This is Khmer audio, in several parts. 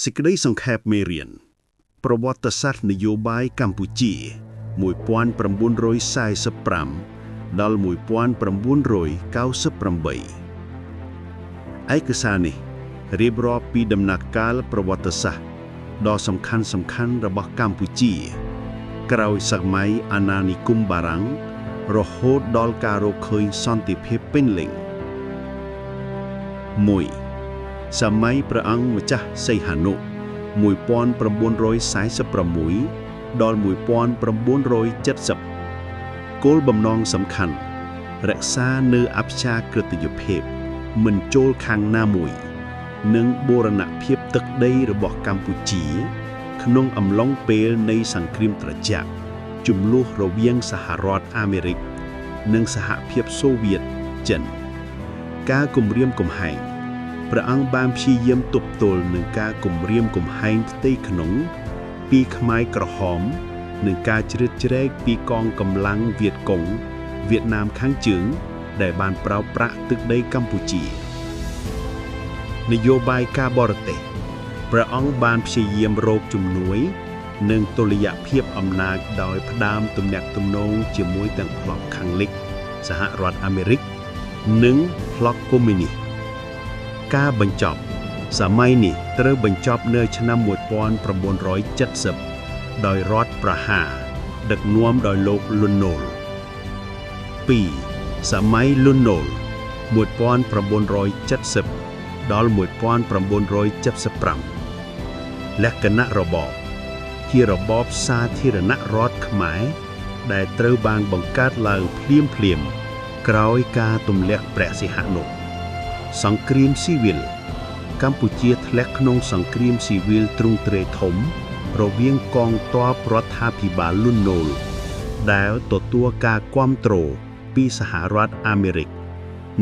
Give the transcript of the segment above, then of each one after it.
សេចក្តីសង្ខេបមេរៀនប្រវត្តិសាស្ត្រនយោបាយកម្ពុជា1945ដល់1998ឯកសារនេះរៀបរាប់ពីដំណាក់កាលប្រវត្តិសាស្ត្រដ៏សំខាន់របស់កម្ពុជាក្រោយសម័យអាណានិគមបារាំងរហូតដល់ការរកឃើញសន្តិភាពពេញលេញ 1. សម័យព្រះអង្គម្ចាស់សីហនុ1946ដល់1970គោលបំណងសំខាន់រក្សានៅអព្យាក្រឹតយភាពមិនចូលខាងណាមួយនិងបូរណភាពទឹកដីរបស់កម្ពុជាក្នុងអំឡុងពេលនៃសង្គ្រាមត្រជាក់ជម្លោះរវាងសហរដ្ឋអាមេរិកនិងសហភាពសូវៀតចិនការគំរាមកំហែងព្រះអង្គបានព្យាយាមទប់ទល់នឹងការគំរាមកំហែងផ្ទៃក្នុងពីខ្មែរក្រហមនិងការជ្រៀតជ្រែកពីកងកម្លាំងវៀតកុងវៀតណាមខាងជើងដែលបានប្រោសប្រាក់ទឹកដីកម្ពុជានយោបាយការបរទេសព្រះអង្គបានព្យាយាមរកជំនួយនិងតុល្យភាពអំណាចដោយផ្ដើមទំនាក់ទំនងជាមួយទាំងប្លុកខាងលិចសហរដ្ឋអាមេរិកនិងប្លុកកុម្មុយនីសការបញ្ចប់សម័យនេះត្រូវបញ្ចប់នៅឆ្នាំ1970ដោយរដ្ឋប្រហារដឹកនាំដោយលោកលន់នល់ 2. សម័យលន់នល់1970ដល់1975លក្ខណៈរបបជារបបសាធារណរដ្ឋខ្មែរដែលត្រូវបានបង្កើតឡើងភ្លាមក្រោយការទម្លាក់ព្រះសីហនុសង្គ្រាមស៊ីវិលកម្ពុជាធ្លាក់ក្នុងសង្គ្រាមស៊ីវិលទ្រង់ទ្រាយធំរវាងកងទ័ពរដ្ឋាភិបាលលន់នល់ដែលទទួលការគាំទ្រពីសហរដ្ឋអាមេរិក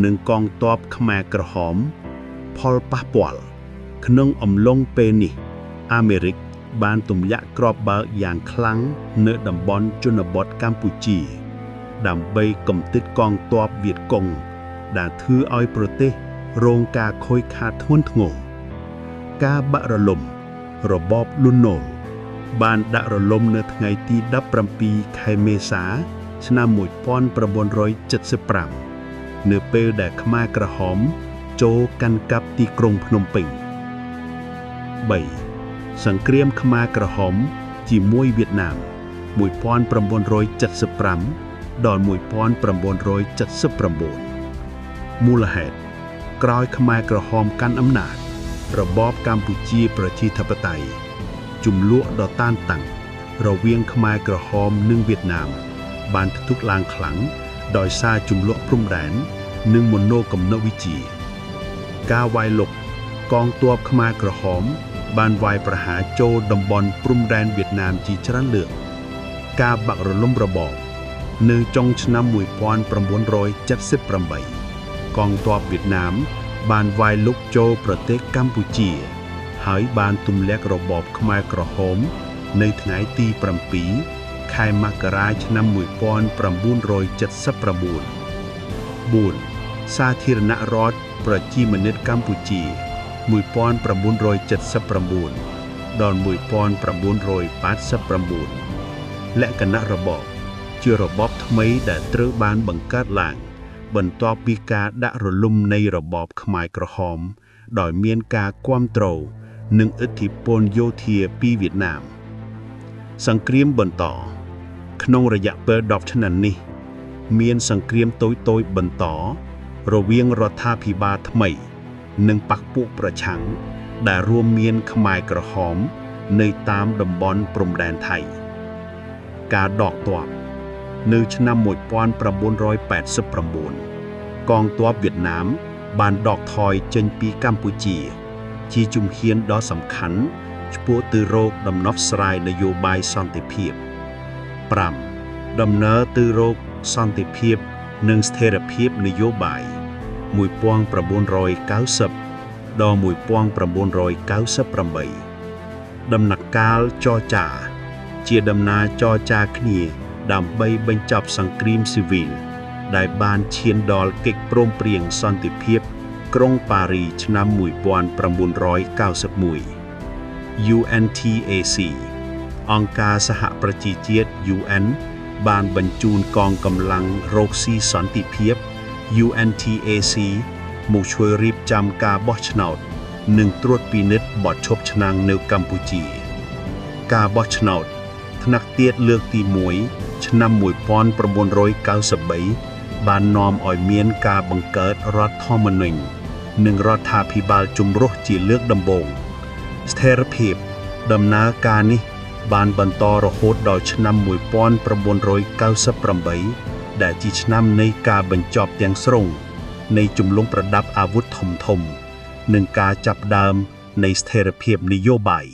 និងកងទ័ពខ្មែរក្រហមផលប៉ះពាល់ក្នុងអំឡុងពេលនេះអាមេរិកបានទម្លាក់គ្រាប់បាល់យ៉ាងខ្លាំងនៅតំបន់ជនបទកម្ពុជាដើម្បីកំទេចកងទ័ពវៀតកុងដែលធ្វើឲ្យប្រទេសរងការខូចខាតធ្ងន់ធ្ងរការបាក់រលំរបបលន់នល់បានដាក់រលំនៅថ្ងៃទី17ខែមេសាឆ្នាំ1975នៅពេលដែលខ្មែរក្រហមចូលកាន់កាប់ទីក្រុងភ្នំពេញ 3. សង្គ្រាមខ្មែរក្រហមជាមួយវៀតណាម1975ដល់1979មូលហេតុក្រោយខ្មែរក្រហមកាន់អំណាចរបបកម្ពុជាប្រជាធិបតេយ្យជម្លោះដ៏តានតឹងរវាងខ្មែរក្រហមនិងវៀតណាមបានផ្ទុះឡើងខ្លាំងដោយសារជម្លោះព្រំដែននិងមនោគមនវិជ្ជាការវាយលុកកងទ័ពខ្មែរក្រហមបានវាយប្រហារចូលតំបន់ព្រំដែនវៀតណាមជាច្រើនលើកការបាក់រលំរបបនៅចុងឆ្នាំ1978កងទ័ពវៀតណាមបានវាយលុកចូលប្រទេសកម្ពុជាហើយបានទម្លាក់របបខ្មែរក្រហមនៅថ្ងៃទី7ខែមករាឆ្នាំ1979 4. សាធារណរដ្ឋប្រជាមានិតកម្ពុជា1979ដល់1989លក្ខណៈរបបជារបបថ្មីដែលត្រូវបានបង្កើតឡើងបន្ទាប់ពីការដាក់រលំនៃរបបខ្មែរក្រហមដោយមានការគាំទ្រនិងឥទ្ធិពលយោធាពីវៀតណាមសង្គ្រាមបន្តក្នុងរយៈពេល10ឆ្នាំនេះមានសង្គ្រាមតូចៗបន្តរវាងរដ្ឋាភិបាលថ្មីនិងបក្សពួកប្រឆាំងដែលរួមមានខ្មែរក្រហមនៅតាមតំបន់ព្រំដែនថៃការដកទ័ពនៅឆ្នាំ1989កងទ័ពវៀតណាមបានដកថយចេញពីកម្ពុជាជាជំហានដ៏សំខាន់ឆ្ពោះទៅរកដំណោះស្រាយនយោបាយសន្តិភាព 5. ដំណើរទៅរកសន្តិភាពនិងស្ថិរភាពនយោបាយ1990ដល់1998ដំណាក់កាលចរចាជាដំណើរចរចាគ្នាដើម្បីបញ្ចប់សង្គ្រាមស៊ីវិលដែលបានឈានដល់កិច្ចព្រមព្រៀងសន្តិភាពក្រុងប៉ារីឆ្នាំ1991 UNTAC អង្គការសហប្រជាជាតិ UN បានបញ្ជូនកងកម្លាំងរកស៊ីសន្តិភាព UNTAC មកជួយរៀបចំការបោះឆ្នោតនិងត្រួតពិនិត្យបទឈប់ឆ្នាំងនៅកម្ពុជា ការបោះឆ្នោតថ្នាក់ជាតិលើកទី1ឆ្នាំ1993បាននាំឲ្យមានការបង្កើតរដ្ឋធម្មនុញ្ញនិងរដ្ឋាភិបាលជំរុះជាលើកដំបូងស្ថិរភាពដំណើរការនេះបានបន្តរហូតដល់ឆ្នាំ1998ដែលជាឆ្នាំនៃការបញ្ចប់ទាំងស្រុងនៃជម្លុំប្រដាប់អាវុធធំៗនិងការចាប់ផ្ដើមនៃស្ថិរភាពនយោបាយ